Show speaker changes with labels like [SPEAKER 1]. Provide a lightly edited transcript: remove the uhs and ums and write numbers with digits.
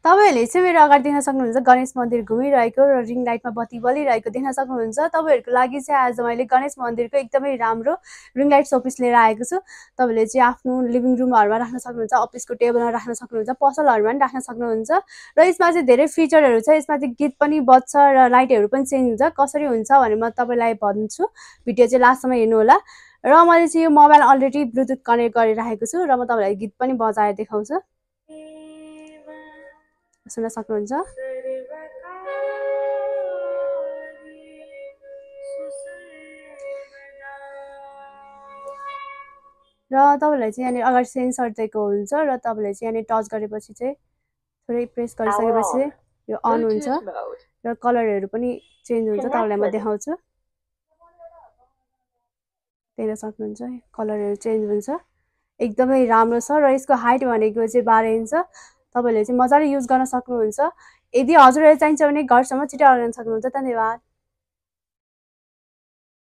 [SPEAKER 1] तपाईहरुले चाहिँ मेरो अगाडि देख्न सक्नुहुन्छ गणेश मन्दिर घुमिरहेको र रिङ लाइटमा बत्ती बलिरहेको देख्न सक्नुहुन्छ। तपाईहरुको लागि चाहिँ आज मैले गणेश मन्दिरको एकदमै राम्रो रिङ लाइट सोपिस लिएर आएको छु। तपाईले चाहिँ आफ्नो लिभिङ रुमहरुमा राख्न सक्नुहुन्छ, अफिसको टेबलमा राख्न सक्नुहुन्छ, पसलहरुमा पनि राख्न सक्नुहुन्छ र यसमा चाहिँ धेरै फिचरहरु छ। यसमा चाहिँ गीत पनि बज्छ र लाइटहरु पनि चेन्ज हुन्छ। कसरी हुन्छ भने म तपाईलाई भन्छु। भिडियो चाहिँ लास्टसम्म हेर्नु होला। र मैले चाहिँ यो मोबाइल अलरेडी ब्लुटुथ कनेक्ट गरिराखेको छु र म तपाईलाई गीत पनि बजाएर देखाउँछु। सुन्न सक्नुहुन्छ। र तपाईलाई चाहिँ यहाँ अगाडि सेन्सर दिएको हुन्छ र तपाईले चाहिँ यहाँ टच गरेपछि चाहिँ थोरै प्रेस गरिसकेपछि यो अन हुन्छ र कलरहरु पनि चेन्ज हुन्छ। तपाईलाई म देखाउँछु। देख्न सक्नुहुन्छ कलरहरु चेन्ज हुन्छ। एकदमै राम्रो छ र यसको हाइट भनेको चाहिँ 12 इन्च छ। तपाईले चाहिँ मजाले युज गर्न सक्नुहुन्छ। यदि हजुरहरुलाई चाहिन्छ भने घरसम्म छिटै आउन सक्नुहुन्छ। धन्यवाद।